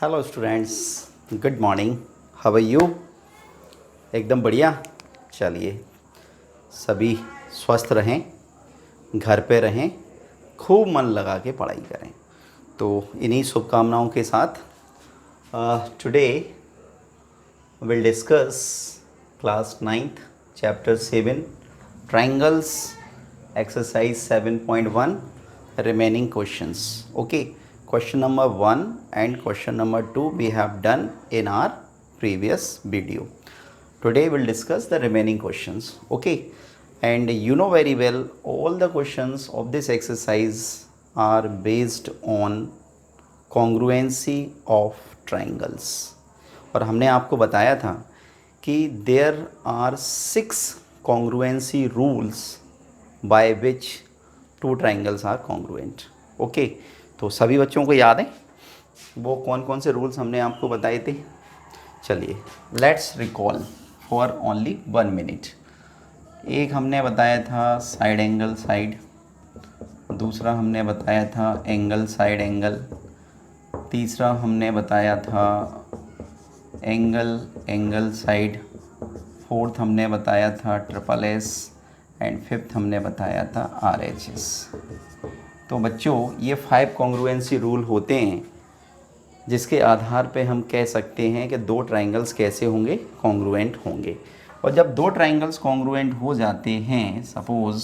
Hello students, good morning. How are you? एकदम बढ़िया। चलिए, सभी स्वस्थ रहें, घर पे रहें, खूब मन लगा के पढ़ाई करें। तो इन्हीं शुभकामनाओं के साथ today will discuss class 9th chapter 7 triangles exercise 7.1 remaining questions. Okay, question number 1 and question number 2 we have done in our previous video. Today we'll discuss the remaining questions. Okay, and you know very well all the questions of this exercise are based on congruency of triangles. और हमने आपको बताया था कि there are 6 congruency rules by which two triangles are congruent. Okay, तो सभी बच्चों को याद है वो कौन कौन से रूल्स हमने आपको बताए थे? चलिए, let's recall for only 1 minute. एक हमने बताया था साइड एंगल साइड, दूसरा हमने बताया था एंगल साइड एंगल, तीसरा हमने बताया था एंगल एंगल साइड, फोर्थ हमने बताया था ट्रिपल एस एंड फिफ्थ हमने बताया था RHS। तो बच्चों, ये 5 कॉन्ग्रुएंसी रूल होते हैं जिसके आधार पे हम कह सकते हैं कि दो ट्राइंगल्स कैसे होंगे, कॉन्ग्रुएंट होंगे। और जब दो ट्राइंगल्स कॉन्ग्रुएंट हो जाते हैं, सपोज़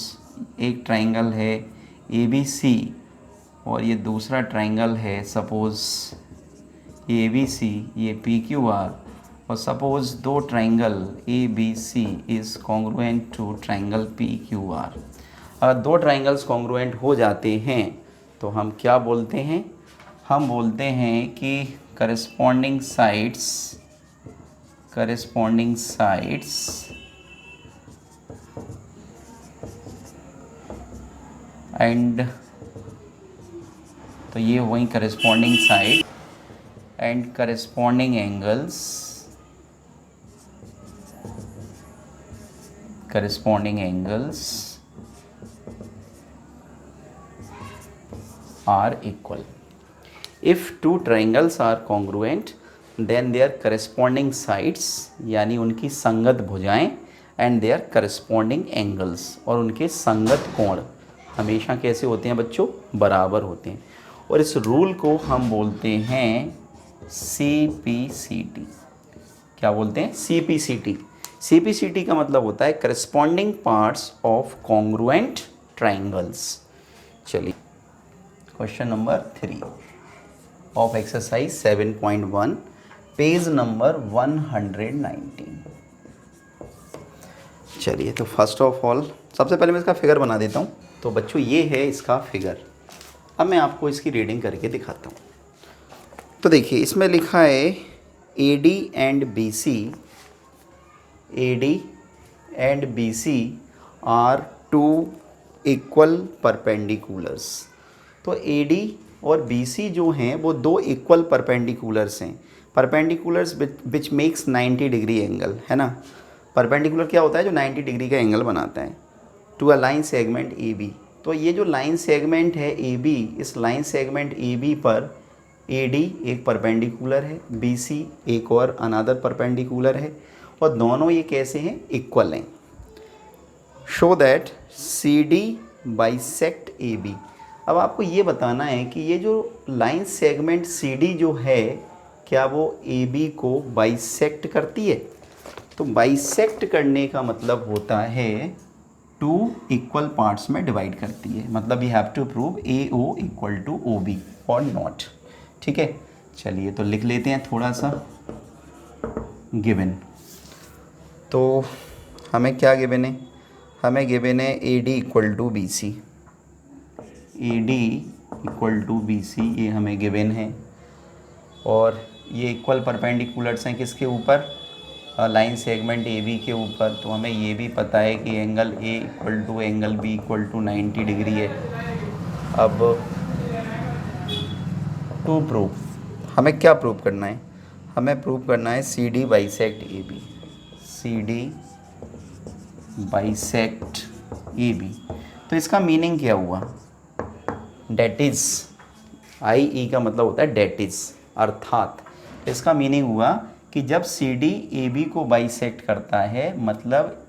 एक ट्राइंगल है ABC और ये दूसरा ट्राइंगल है सपोज़ ABC, ये PQR, और सपोज दो triangle ABC is congruent to triangle PQR। अगर दो ट्राइंगल्स कॉन्ग्रुएंट हो जाते हैं तो हम क्या बोलते हैं? हम बोलते हैं कि करस्पॉन्डिंग साइड्स एंड, तो ये वही corresponding side and corresponding angles are equal. If two triangles are congruent, then their corresponding sides यानी उनकी संगत भुजाएं and their corresponding angles और उनके संगत कोण हमेशा कैसे होते हैं बच्चों? बराबर होते हैं। और इस रूल को हम बोलते हैं CPCT। क्या बोलते हैं? CPCT। CPCT का मतलब होता है corresponding parts of congruent triangles. चलिए, question number 3 of exercise 7.1, page number 119। चलिए, तो फर्स्ट ऑफ ऑल सबसे पहले मैं इसका फिगर बना देता हूँ। तो बच्चों, ये है इसका फिगर। अब मैं आपको इसकी रीडिंग करके दिखाता हूँ। तो देखिए, इसमें लिखा है AD and BC are two equal perpendiculars. तो AD और BC जो हैं वो दो इक्वल परपेंडिकुलर्स हैं। Perpendiculars which makes 90 degree angle, है ना। परपेंडिकुलर क्या होता है? जो 90 डिग्री का एंगल बनाता है to a line segment AB। तो ये जो लाइन सेगमेंट है AB, इस लाइन सेगमेंट AB पर AD एक परपेंडिकुलर है, BC एक और अनदर परपेंडिकुलर है, और दोनों ये कैसे हैं? इक्वल हैं। Show that CD bisect AB। अब आपको ये बताना है कि ये जो लाइन सेगमेंट CD जो है, क्या वो AB को बाइसेक्ट करती है? तो बाइसेक्ट करने का मतलब होता है टू इक्वल पार्ट्स में डिवाइड करती है। मतलब you have to prove AO equal to OB और नॉट। ठीक है, चलिए तो लिख लेते हैं थोड़ा सा गिवन। तो हमें क्या गिवन है? हमें गिवन है AD equal to BC। AD equal to BC ये हमें गिवन है, और ये इक्वल परपेंडिकुलर्स हैं किसके ऊपर? लाइन सेगमेंट AB के ऊपर। तो हमें ये भी पता है कि angle A equal to angle B equal to 90 degree है। अब टू प्रूव, हमें क्या प्रूव करना है? हमें प्रूव करना है CD bisect AB। CD bisect AB। तो इसका मीनिंग क्या हुआ? डेट इज़, IE का मतलब होता है डेट इज़, अर्थात इसका मीनिंग हुआ कि जब सी डी ए बी को बाइसेक्ट करता है मतलब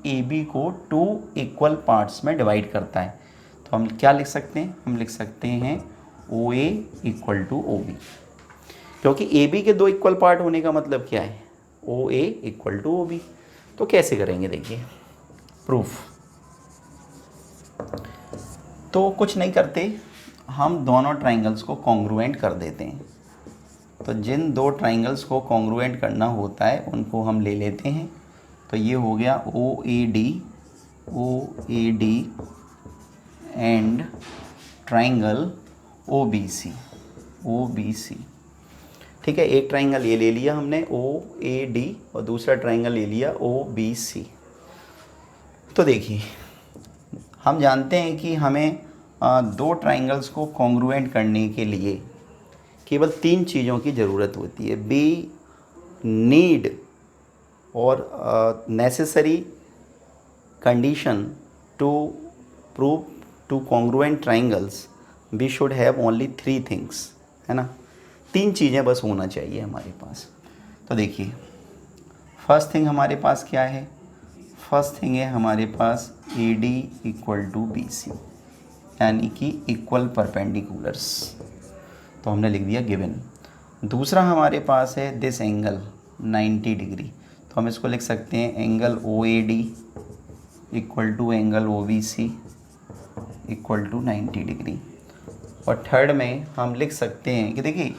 ए बी को 2 इक्वल पार्ट्स में डिवाइड करता है, तो हम क्या लिख सकते हैं? हम लिख सकते हैं ओ A equal to O B, क्योंकि ए बी के 2 इक्वल पार्ट होने का मतलब क्या है? ओ A equal to O B. तो कैसे करेंगे देखिए प्रूफ। तो कुछ नहीं करते, हम दोनों ट्राइंगल्स को कॉन्ग्रुएंट कर देते हैं। तो जिन 2 ट्राइंगल्स को कॉन्ग्रुएंट करना होता है उनको हम ले लेते हैं। तो ये हो गया O A D and triangle O B C. ठीक है, एक ट्राइंगल ये ले लिया हमने ओ ए डी और दूसरा ट्राइंगल ले लिया ओ बी सी। तो देखिए हम जानते हैं कि हमें 2 ट्राइंगल्स को कॉन्ग्रुएंट करने के लिए केवल 3 चीज़ों की ज़रूरत होती है। बी नीड और necessary condition to prove two congruent triangles we should have only 3 things, है ना। 3 चीज़ें बस होना चाहिए हमारे पास। तो देखिए फर्स्ट थिंग हमारे पास क्या है? फर्स्ट थिंग है हमारे पास A D equal to B C, यानी कि इक्वल परपेंडिकुलर्स। तो हमने लिख दिया गिवन। दूसरा हमारे पास है दिस एंगल 90 डिग्री, तो हम इसको लिख सकते हैं angle O A D equal to angle O B C equal to 90 degree. और थर्ड में हम लिख सकते हैं कि देखिए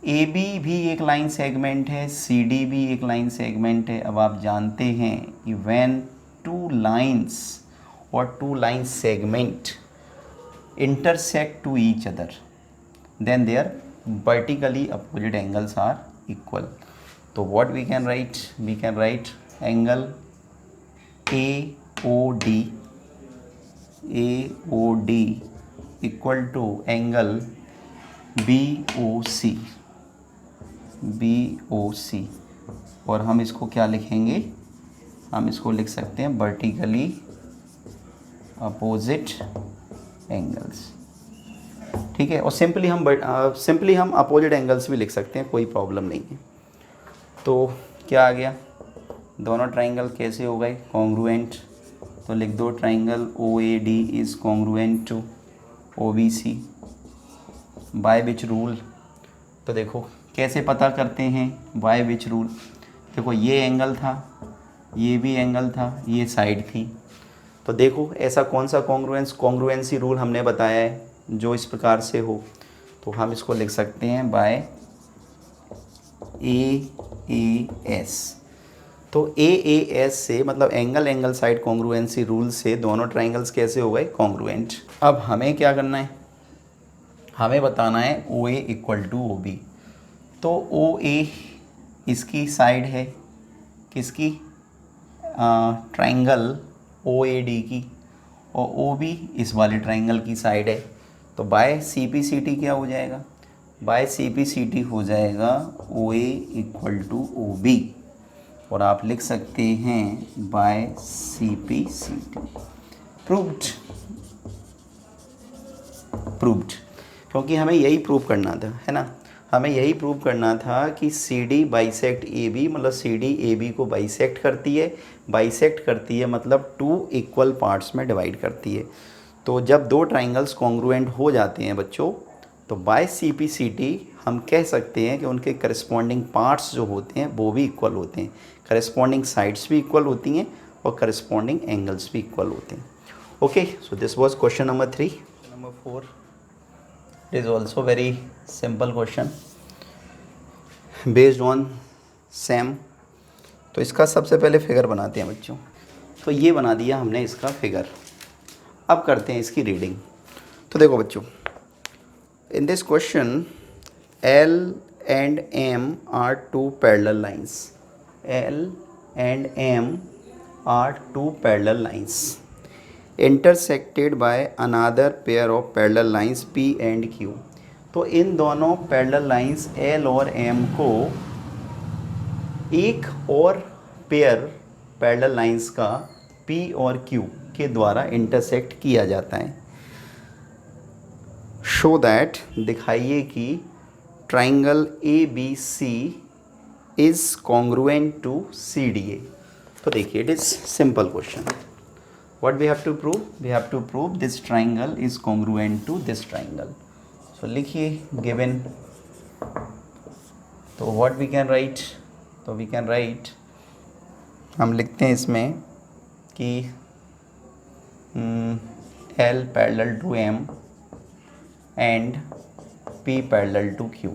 ए बी भी एक लाइन सेगमेंट है, सी डी भी एक लाइन सेगमेंट है। अब आप जानते हैं कि व्हेन 2 लाइन्स और 2 line segment intersect to each other then their vertically opposite angles are equal. So what we can write? We can write angle AOD equal to angle BOC और हम इसको क्या लिखेंगे? हम इसको लिख सकते हैं vertically opposite एंगल्स। ठीक है, और सिंपली हम अपोजिट एंगल्स भी लिख सकते हैं, कोई प्रॉब्लम नहीं है। तो क्या आ गया? दोनों ट्राइंगल कैसे हो गए? कॉन्ग्रुएंट। तो लिख दो triangle O A D is congruent to O B C by which rule. तो देखो कैसे पता करते हैं बाय विच रूल। देखो ये एंगल था, ये भी एंगल था, ये साइड थी। तो देखो ऐसा कौन सा कॉन्ग्रुएंसी रूल हमने बताया है जो इस प्रकार से हो। तो हम इसको लिख सकते हैं बाय ए एस। तो ए एस से मतलब एंगल साइड कॉन्ग्रुएंसी रूल से दोनों ट्राइंगल्स कैसे हो गए? कॉन्ग्रुएंट। अब हमें क्या करना है? हमें बताना है ओ A equal to O B. तो ओ ए इसकी साइड है, किसकी? ट्राइंगल ओ ए डी की, और ओ बी इस वाले ट्राइंगल की साइड है। तो by C P C T क्या हो जाएगा? By C P C T हो जाएगा O A equal to O B, और आप लिख सकते हैं by C P C T. Proved, क्योंकि हमें यही प्रूव करना था, है ना। हमें यही प्रूव करना था कि C D bisect A B, मतलब सी डी ए बी को बाइसेक्ट करती है मतलब 2 इक्वल पार्ट्स में डिवाइड करती है। तो जब 2 ट्राइंगल्स कॉन्ग्रुएंट हो जाते हैं बच्चों, तो by C P C T हम कह सकते हैं कि उनके करस्पॉन्डिंग पार्ट्स जो होते हैं वो भी इक्वल होते हैं, करस्पॉन्डिंग साइड्स भी इक्वल होती हैं और करस्पॉन्डिंग एंगल्स भी इक्वल होते हैं। Okay, so this was question number 3। Number 4 it is also very simple question based on same. तो इसका सबसे पहले फिगर बनाते हैं बच्चों। तो ये बना दिया हमने इसका फिगर। अब करते हैं इसकी रीडिंग। तो देखो बच्चों, इन this question L and M are 2 parallel lines. L and M are 2 parallel lines intersected by another pair of parallel lines P and Q. तो इन दोनों parallel lines L और M को एक और पेयर पैरेलल लाइंस का P और Q के द्वारा इंटरसेक्ट किया जाता है। शो दैट, दिखाइए कि triangle A B C is congruent to CDA। तो देखिए it is simple question. What we have to prove? We have to prove this triangle is congruent to this triangle. So लिखिए given, तो what we can write, तो we can write, हम लिखते हैं इसमें कि L parallel to M and P parallel to Q,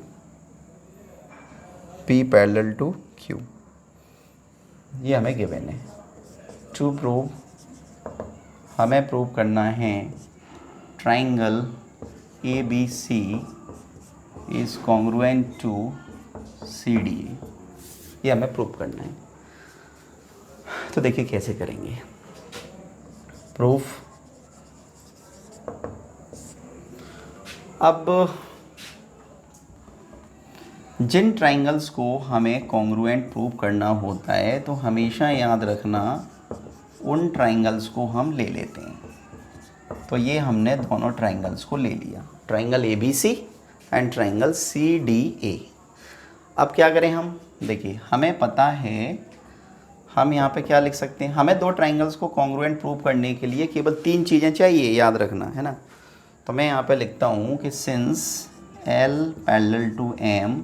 P parallel to Q, ये हमें गिवन है। टू प्रूव, हमें प्रूव करना है triangle ABC is congruent to CDA, ये हमें प्रूव करना है। तो देखिए कैसे करेंगे प्रूफ। अब जिन ट्राइंगल्स को हमें कॉन्ग्रुएंट प्रूव करना होता है तो हमेशा याद रखना उन ट्राइंगल्स को हम ले लेते हैं। तो ये हमने दोनों ट्राइंगल्स को ले लिया, triangle ABC and triangle CDA। अब क्या करें हम? देखिए हमें पता है, हम यहाँ पे क्या लिख सकते हैं, हमें दो ट्राइंगल्स को कॉन्ग्रुएंट प्रूव करने के लिए केवल तीन चीज़ें चाहिए, याद रखना है ना। तो मैं यहाँ पे लिखता हूँ कि since L parallel to M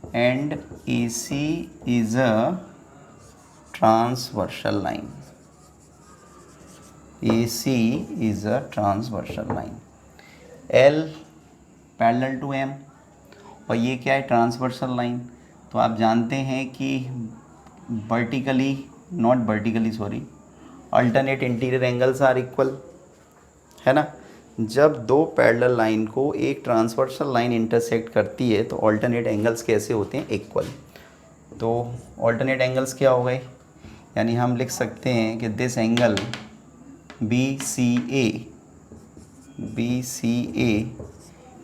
and AC is a transversal line, AC is a transversal line, L parallel to M, और ये क्या है? Transversal line. तो आप जानते हैं कि vertically, not vertically sorry, alternate interior angles are equal, है ना। जब दो पैरेलल लाइन को एक ट्रांसवर्सल लाइन इंटरसेक्ट करती है तो अल्टरनेट एंगल्स कैसे होते हैं? इक्वल। तो अल्टरनेट एंगल्स क्या हो गए? यानी हम लिख सकते हैं कि this angle BCA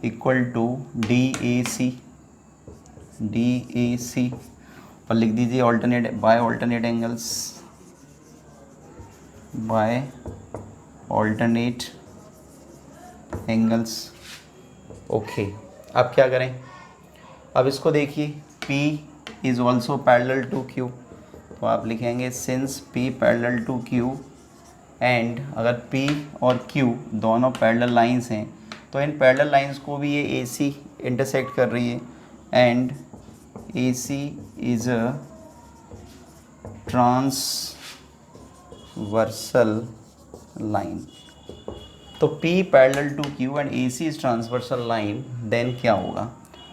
equal to DAC, और लिख दीजिए alternate by alternate angles, by alternate angles. Okay, अब क्या करें? अब इसको देखिए, P is also parallel to Q, तो आप लिखेंगे since P parallel to Q and अगर P और Q दोनों पैरेलल लाइंस हैं तो इन पैरेलल लाइंस को भी ये AC इंटरसेक्ट कर रही है and AC is a transversal line। तो P parallel to Q and AC is transversal line, then क्या होगा?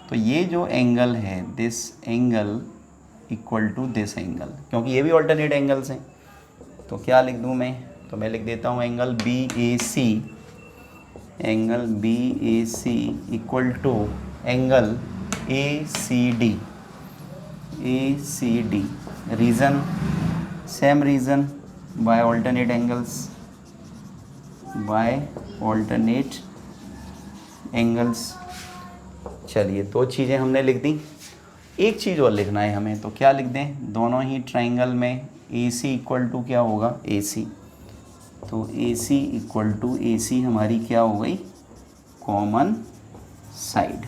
तो ये जो एंगल है, this angle equal to this angle, क्योंकि ये भी अल्टरनेट एंगल्स हैं। तो क्या लिख दूँ मैं? तो मैं लिख देता हूँ angle BAC equal to angle ACD। Reason same reason, by alternate angles, चलिए दो चीज़ें हमने लिख दी, एक चीज़ और लिखना है हमें। तो क्या लिख दें? दोनों ही ट्राइंगल में AC इक्वल टू क्या होगा? AC। तो AC इक्वल टू AC हमारी क्या हो गई? Common side.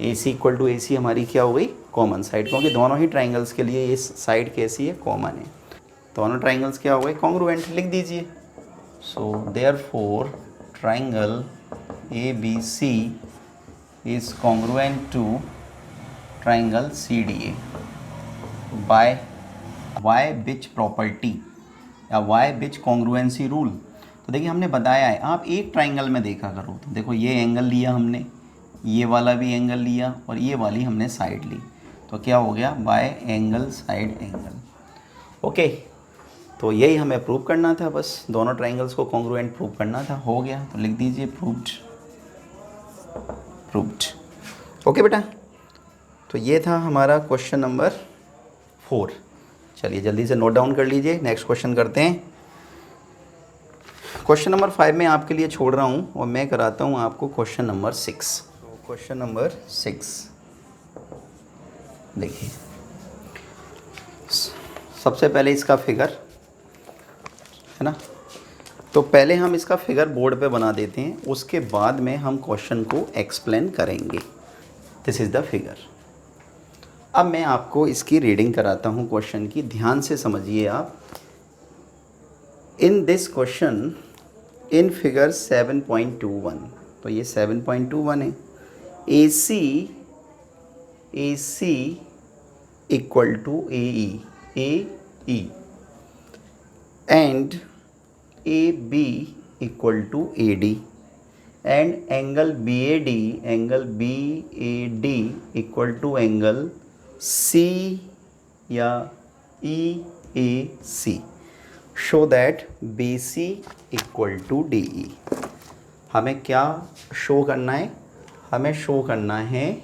AC equal to AC हमारी क्या हो गई? कॉमन साइड, क्योंकि दोनों ही ट्राइंगल्स के लिए ये साइड कैसी है? कॉमन है। दोनों ट्राइंगल्स क्या हो गए? कॉन्ग्रुएंट। लिख दीजिए। So therefore triangle ABC is congruent to triangle CDA by which property या विच कॉन्ग्रुएंसी रूल। तो देखिए हमने बताया है, आप एक ट्राइंगल में देखा करो। तो देखो ये एंगल लिया हमने, ये वाला भी एंगल लिया और ये वाली हमने साइड ली, तो क्या हो गया? Bye angle side angle. Okay, तो यही हमें प्रूव करना था, बस दोनों ट्राइंगल्स को कॉन्ग्रुएंट प्रूव करना था। हो गया, तो लिख दीजिए प्रूव्ड। ओके बेटा, तो ये था हमारा क्वेश्चन नंबर 4। चलिए जल्दी से नोट डाउन कर लीजिए, नेक्स्ट क्वेश्चन करते हैं। क्वेश्चन नंबर 5 में आपके लिए छोड़ रहा हूँ और मैं कराता हूँ आपको क्वेश्चन नंबर 6। तो क्वेश्चन नंबर 6 देखिए, सबसे पहले इसका फिगर है ना, तो पहले हम इसका फिगर बोर्ड पे बना देते हैं, उसके बाद में हम क्वेश्चन को एक्सप्लेन करेंगे। This is the figure. अब मैं आपको इसकी रीडिंग कराता हूँ क्वेश्चन की, ध्यान से समझिए आप। In this question in figure 7.21, तो ये 7.21 है। A C equal to A E and A B equal to A D and angle B A D equal to angle C या E A C, show that B C equal to D E. हमें क्या show करना है? हमें show करना है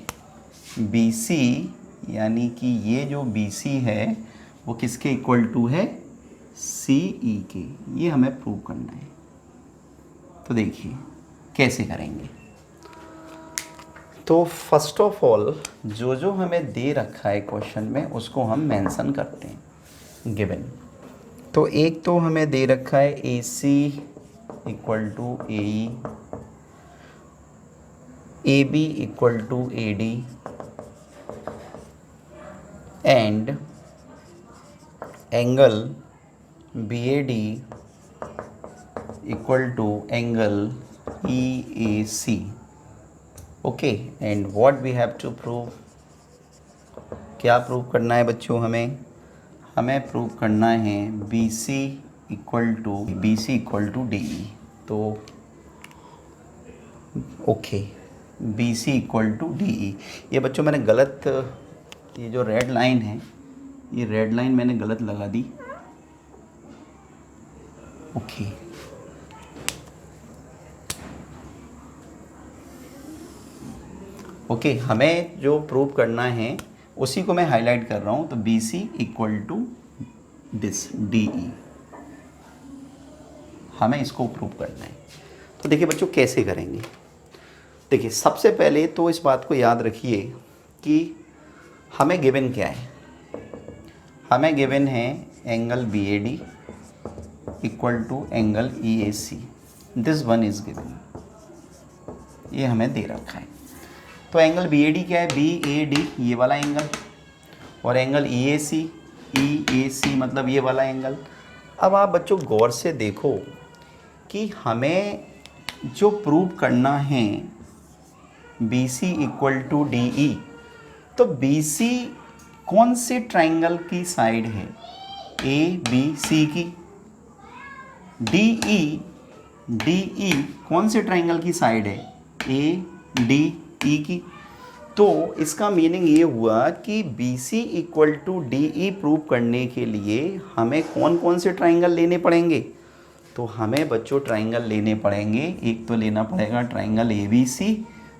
B C, यानी कि ये जो बी सी है वो किसके इक्वल टू है? सी ई के। ये हमें प्रूव करना है। तो देखिए कैसे करेंगे। तो फर्स्ट ऑफ ऑल जो हमें दे रखा है क्वेश्चन में उसको हम मेंशन करते हैं, गिवन। तो एक तो हमें दे रखा है A C equal to A E, A B equal to A D and angle B A D equal to angle E A C. Okay, and what we have to prove? क्या prove करना है बच्चों? हमें prove करना है B C equal to D E. तो okay, B C equal to D E. ये बच्चों मैंने गलत, ये जो रेड लाइन है, ये रेड लाइन मैंने गलत लगा दी। ओके, ओके, हमें जो प्रूव करना है उसी को मैं हाईलाइट कर रहा हूँ। तो B C equal to this D E, हमें इसको प्रूव करना है। तो देखिए बच्चों कैसे करेंगे। देखिए सबसे पहले तो इस बात को याद रखिए कि हमें गिवन क्या है। हमें गिवन है angle B A D equal to angle E A C. This one is given, ये हमें दे रखा है। तो एंगल बी ए डी क्या है? बी ए डी ये वाला एंगल, और एंगल ई ए सी मतलब ये वाला एंगल। अब आप बच्चों गौर से देखो कि हमें जो प्रूव करना है B C equal to D E, तो बी सी कौन से ट्राइंगल की साइड है? ए बी सी की। डी ई कौन से ट्राइंगल की साइड है? ए डी ई की। तो इसका मीनिंग ये हुआ कि B C equal to D E prove करने के लिए हमें कौन कौन से ट्राइंगल लेने पड़ेंगे? तो हमें बच्चों ट्राइंगल लेने पड़ेंगे। एक तो लेना पड़ेगा ट्राइंगल ए बी सी,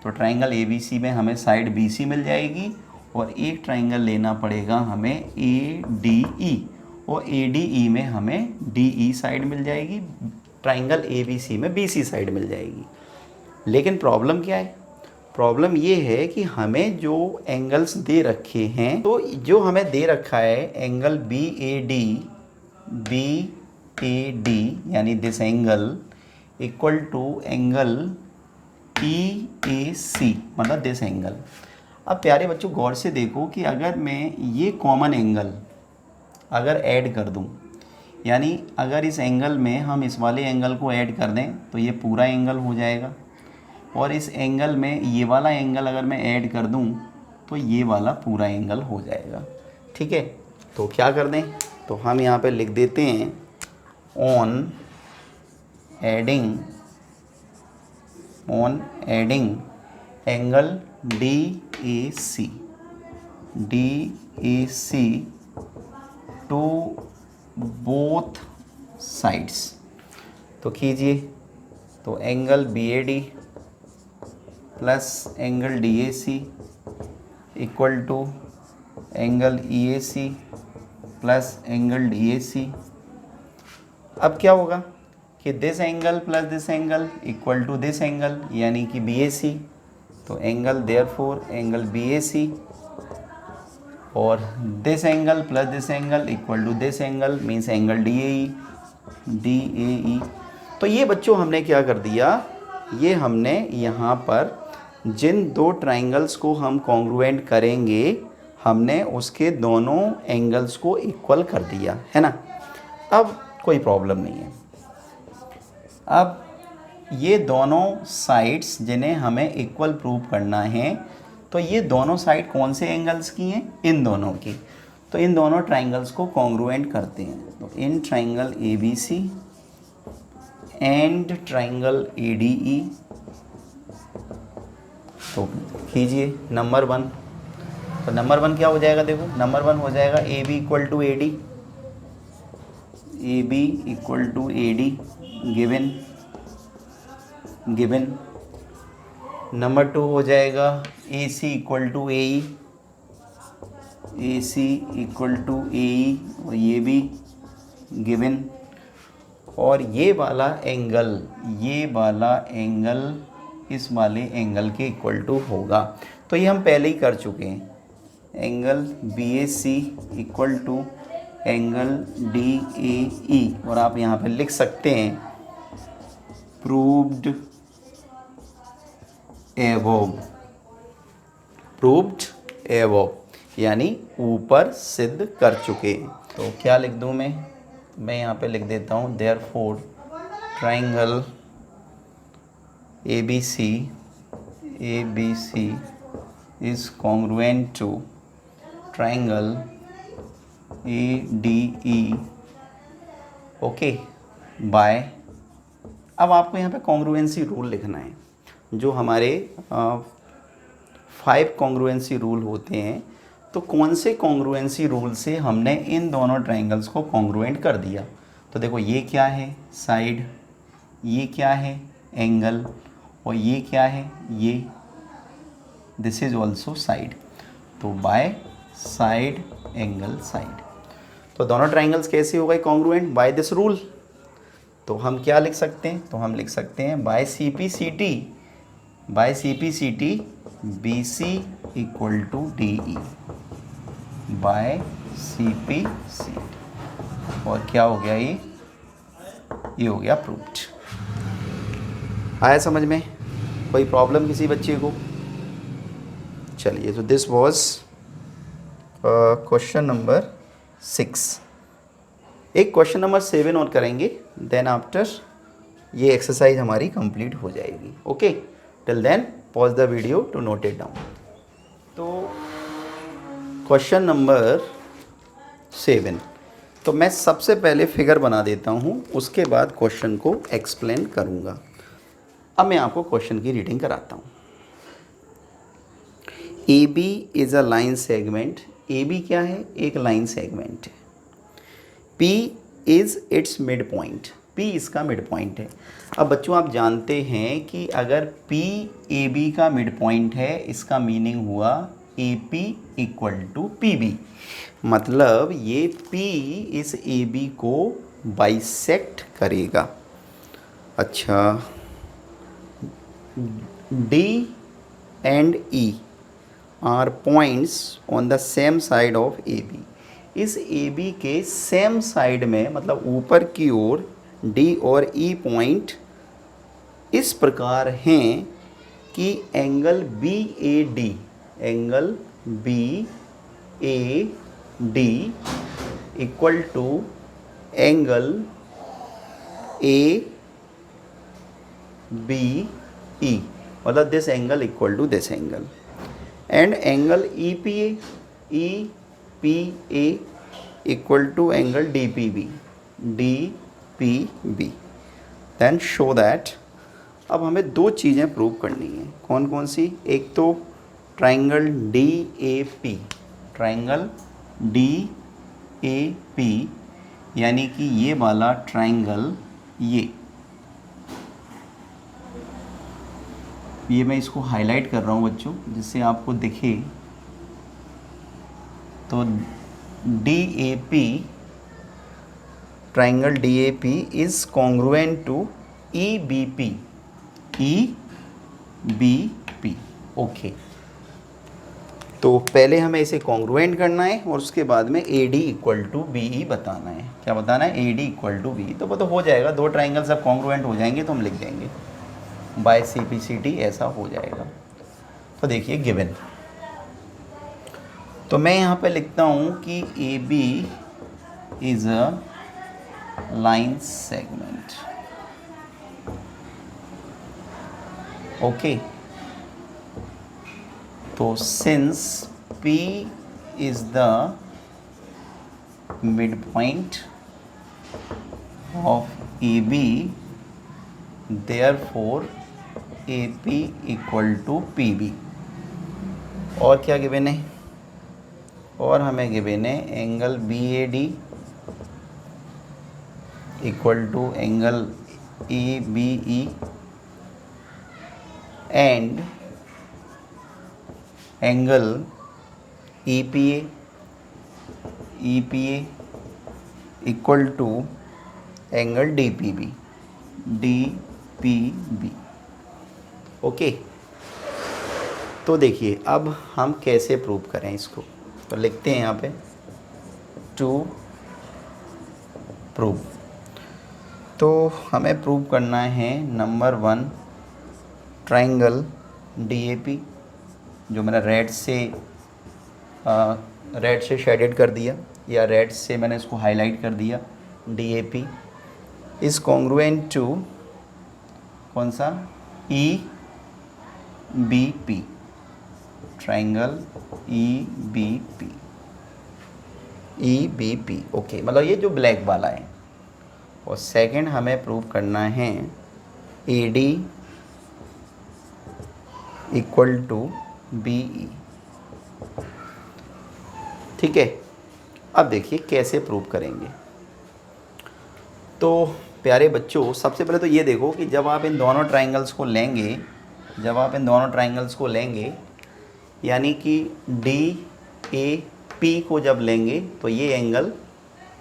तो ट्राइंगल ए बी सी में हमें साइड बी सी मिल जाएगी, और एक ट्राइंगल लेना पड़ेगा हमें ए डी ई, और ए डी ई में हमें डी ई साइड मिल जाएगी, ट्राइंगल ए बी सी में बी सी साइड मिल जाएगी। लेकिन प्रॉब्लम क्या है? प्रॉब्लम ये है कि हमें जो एंगल्स दे रखे हैं, तो जो हमें दे रखा है एंगल बी ए डी यानी this angle equal to angle E A C मतलब दिस एंगल। अब प्यारे बच्चों गौर से देखो कि अगर मैं ये कॉमन एंगल अगर ऐड कर दूं, यानी अगर इस एंगल में हम इस वाले एंगल को ऐड कर दें तो ये पूरा एंगल हो जाएगा, और इस एंगल में ये वाला एंगल अगर मैं ऐड कर दूं तो ये वाला पूरा एंगल हो जाएगा। ठीक है, तो क्या कर दें? तो हम यहाँ पे लिख देते हैं on adding angle D A C to both sides. तो कीजिए, तो angle B A D plus angle D A C equal to angle E A C plus angle D A C. अब क्या होगा कि this angle plus this angle equal to this angle, यानी कि B A C. तो angle therefore angle B A C, और this angle plus this angle equal to this angle means angle D A E. तो ये बच्चों हमने क्या कर दिया, ये हमने यहाँ पर जिन दो ट्राइंगल्स को हम कॉन्ग्रुएंट करेंगे हमने उसके दोनों एंगल्स को इक्वल कर दिया है ना। अब कोई प्रॉब्लम नहीं है। अब ये दोनों साइड्स जिन्हें हमें इक्वल प्रूव करना है, तो ये दोनों साइड कौन से एंगल्स की हैं? इन दोनों की। तो इन दोनों ट्राइंगल्स को कॉन्ग्रुएंट करते हैं। तो in triangle ABC and triangle ADE, तो कीजिए नंबर 1। तो नंबर 1 क्या हो जाएगा? देखो नंबर 1 हो जाएगा AB equal to AD, AB equal to AD given. Number 2 हो जाएगा AC equal to AE, AC equal to AE, और ये भी गिवन। और ये वाला एंगल इस वाले एंगल के इक्वल टू होगा। तो ये हम पहले ही कर चुके हैं। Angle BAC equal to angle DAE, और आप यहाँ पे लिख सकते हैं प्रूव्ड एबोव, यानी ऊपर सिद्ध कर चुके। तो क्या लिख दूँ मैं यहाँ पे लिख देता हूँ therefore triangle ABC is congruent to triangle ADE, okay, by. अब आपको यहाँ पे कॉन्ग्रुएंसी रूल लिखना है। जो हमारे 5 कॉन्ग्रुएंसी रूल होते हैं, तो कौन से कॉन्ग्रुएंसी रूल से हमने इन दोनों ट्राइंगल्स को कॉन्ग्रुएंट कर दिया। तो देखो ये क्या है? साइड। ये क्या है? एंगल। और ये क्या है? ये दिस इज ऑल्सो साइड। तो बाय साइड एंगल साइड। तो दोनों ट्राइंगल्स कैसे हो गए कॉन्ग्रुएंट? By this rule. तो हम क्या लिख सकते हैं? तो हम लिख सकते हैं by CP/CT BC equal to DE by CP/CT। और क्या हो गया? ये हो गया प्रूव्ड। आया समझ में? कोई प्रॉब्लम किसी बच्चे को? चलिए, तो दिस वाज क्वेश्चन नंबर 6। एक क्वेश्चन नंबर 7 और करेंगे, देन आफ्टर ये एक्सरसाइज हमारी कंप्लीट हो जाएगी। Okay, till then pause the video to note it down. तो क्वेश्चन नंबर 7, तो मैं सबसे पहले फिगर बना देता हूँ, उसके बाद क्वेश्चन को एक्सप्लेन करूँगा। अब मैं आपको क्वेश्चन की रीडिंग कराता हूँ। AB is a line segment. AB क्या है? एक लाइन सेगमेंट है। P is it's mid point. P इसका मिड पॉइंट है। अब बच्चों आप जानते हैं कि अगर P AB का मिड पॉइंट है, इसका मीनिंग हुआ AP इक्वल टू PB। मतलब ये P इस AB को बाइसेक्ट करेगा। अच्छा, D and E are points on the same side of AB। इस AB के सेम साइड में, मतलब ऊपर की ओर D और E पॉइंट इस प्रकार हैं कि angle BAD equal to angle ABE, मतलब this angle equal to this angle, and angle EPA equal to angle DPB। Then show that. अब हमें दो चीज़ें प्रूव करनी है। कौन कौन सी? एक तो ट्राइंगल DAP, यानी कि ये वाला ट्राइंगल, ये मैं इसको हाईलाइट कर रहा हूँ बच्चों, जिससे आपको दिखे। तो DAP, triangle DAP is congruent to EBP। Okay, तो पहले हमें इसे कॉन्ग्रुएंट करना है और उसके बाद में AD इक्वल टू BE बताना है। क्या बताना है? AD equal to BE। तो वो तो हो जाएगा, दो ट्राइंगल सब कॉन्ग्रुएंट हो जाएंगे तो हम लिख देंगे बाय CP/CT, ऐसा हो जाएगा। तो देखिए गिवन तो मैं यहाँ पे लिखता हूँ कि A B is a line segment. Okay, तो since P is the midpoint of AB, therefore AP equal to PB। और क्या गिवन है? और हमें गिवन है angle BAD equal to angle ABE and angle EPA equal to angle DPB। Okay, तो देखिए अब हम कैसे प्रूव करें इसको, तो लिखते हैं यहाँ पे टू प्रूव। तो हमें प्रूव करना है नंबर 1 ट्रायंगल DAP, जो मैंने रेड से शेडेड कर दिया या रेड से मैंने इसको हाईलाइट कर दिया। DAP इज कॉन्ग्रुएंट टू कौन सा? EBP, triangle EBP। ओके, मतलब ये जो ब्लैक वाला है। और सेकंड हमें प्रूव करना है AD इक्वल टू BE। ठीक है, अब देखिए कैसे प्रूव करेंगे। तो प्यारे बच्चों, सबसे पहले तो ये देखो कि जब आप इन दोनों ट्रायंगल्स को लेंगे, यानी कि DAP को जब लेंगे तो ये एंगल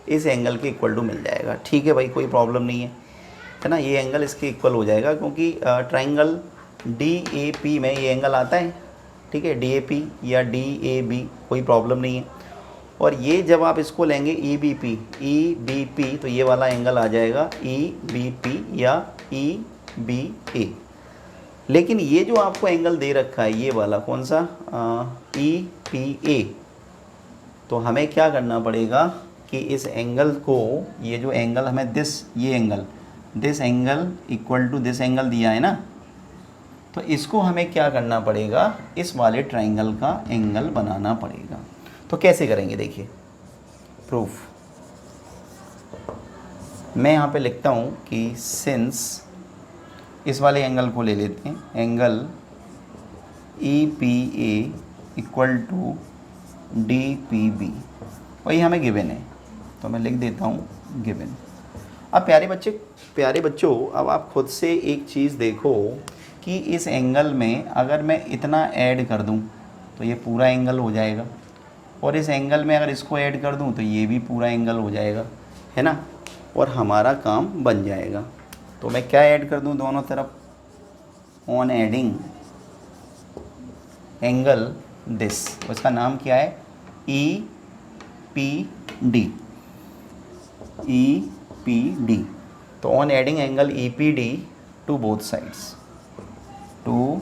इस एंगल के इक्वल टू मिल जाएगा। ठीक है भाई, कोई प्रॉब्लम नहीं है ना, ये एंगल इसके इक्वल हो जाएगा क्योंकि ट्रायंगल DAP में ये एंगल आता है। ठीक है, DAP या DAB कोई प्रॉब्लम नहीं है। और ये जब आप इसको लेंगे EBP तो ये वाला एंगल आ जाएगा EBP या EBA। लेकिन ये जो आपको एंगल दे रखा है ये वाला कौन सा? EPA। तो हमें क्या करना पड़ेगा कि इस एंगल को, ये जो एंगल हमें this angle equal to this angle दिया है ना, तो इसको हमें क्या करना पड़ेगा? इस वाले ट्रायंगल का एंगल बनाना पड़ेगा। तो कैसे करेंगे देखिए प्रूफ। मैं यहाँ पे लिखता हूँ कि सिंस इस वाले एंगल को ले लेते हैं, angle EPA equal to DPB, वही हमें गिवन है, तो मैं लिख देता हूँ गिवन। अब प्यारे बच्चों, अब आप खुद से एक चीज़ देखो कि इस एंगल में अगर मैं इतना ऐड कर दूं तो ये पूरा एंगल हो जाएगा, और इस एंगल में अगर इसको ऐड कर दूं तो ये भी पूरा एंगल हो जाएगा, है ना, और हमारा काम बन जाएगा। तो मैं क्या ऐड कर दूं दोनों तरफ? ऑन एडिंग एंगल दिस, उसका नाम क्या है? EPD। तो on adding angle EPD to both sides, तो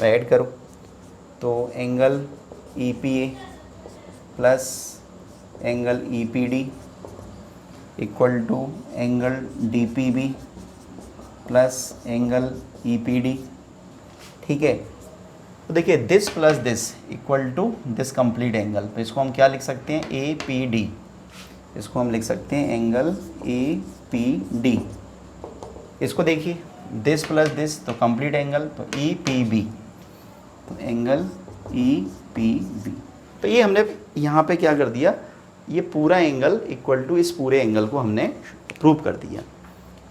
ऐड करो। तो angle EPA plus angle EPD equal to angle DPB plus angle EPD। ठीक है, तो देखिए this plus this equal to this complete angle, तो इसको हम क्या लिख सकते हैं? APD। इसको हम लिख सकते हैं एंगल APD। इसको देखिए दिस प्लस दिस तो कंप्लीट एंगल, तो EPB, तो एंगल EPB। तो ये हमने यहाँ पे क्या कर दिया? ये पूरा एंगल इक्वल टू इस पूरे एंगल को हमने प्रूव कर दिया।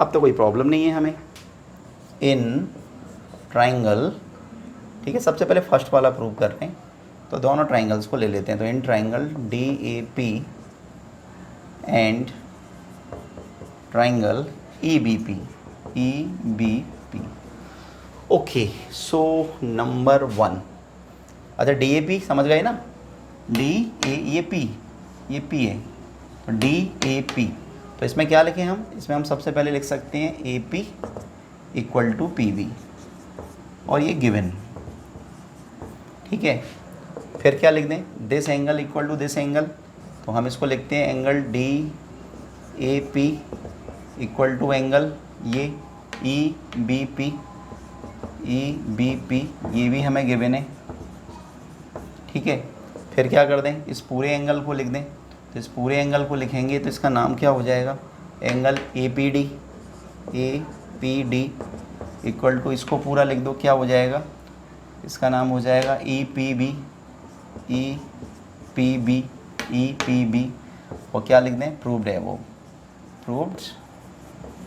अब तो कोई प्रॉब्लम नहीं है हमें इन ट्रायंगल। ठीक है, सबसे पहले फर्स्ट वाला प्रूव कर रहे हैं, तो दोनों ट्रायंगल्स को ले लेते हैं। तो in triangle DAP and triangle EBP। Okay, so number 1, अच्छा DAP समझ गए ना? ये P है, तो DAP। तो इसमें क्या लिखें हम? इसमें हम सबसे पहले लिख सकते हैं AP इक्वल टू PB, और ये गिवन। ठीक है। फिर क्या लिख दें, this angle equal to this angle, तो हम इसको लिखते हैं angle D A P equal to angle ये ई बी पी, ये भी हमें गिवन है, ठीक है। फिर क्या कर दें, इस पूरे एंगल को लिख दें, तो इस पूरे एंगल को लिखेंगे तो इसका नाम क्या हो जाएगा, angle A P D equal to, इसको पूरा लिख दो, क्या हो जाएगा, इसका नाम हो जाएगा ई पी बी, और क्या लिख दें, प्रूव्ड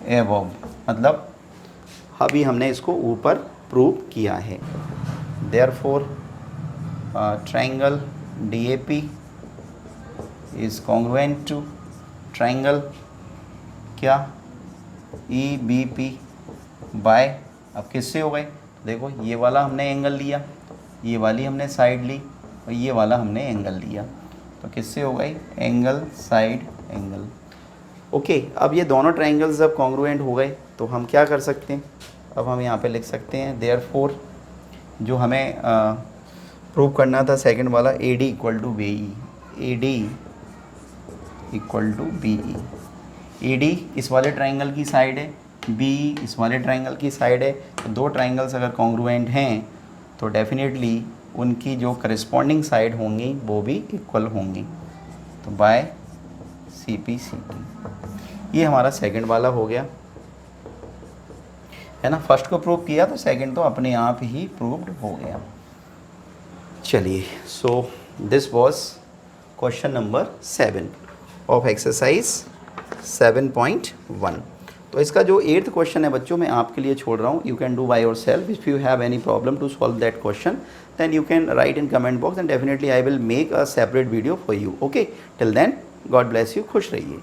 एबोव, मतलब अभी हमने इसको ऊपर प्रूव किया है। Therefore triangle DAP is congruent to triangle क्या EBP बाय, अब किससे हो गए, देखो ये वाला हमने एंगल लिया, ये वाली हमने साइड ली, और ये वाला हमने एंगल लिया, तो किससे हो गई, एंगल साइड एंगल। ओके, अब ये दोनों ट्रायंगल्स जब कॉन्ग्रुएंट हो गए तो हम क्या कर सकते हैं, अब हम यहाँ पे लिख सकते हैं देयरफॉर जो हमें प्रूव करना था सेकंड वाला, AD equal to BE, AD इस वाले ट्रायंगल की साइड है, BE इस वाले ट्रायंगल की साइड है, तो दो ट्रायंगल्स अगर कॉन्ग्रुएंट हैं तो डेफिनेटली उनकी जो करस्पॉन्डिंग साइड होंगी वो भी इक्वल होंगी, तो बाय CP ये हमारा सेकंड वाला हो गया है ना। फर्स्ट को प्रूव किया तो सेकंड तो अपने आप ही प्रूव्ड हो गया। चलिए, so this was question number 7 of exercise 7.1। तो इसका जो 8th क्वेश्चन है बच्चों मैं आपके लिए छोड़ रहा हूँ, you can do by yourself. If you have any problem to solve that question then you can write in comment box and definitely I will make a separate video for you. Okay, till then God bless you, खुश रहिए।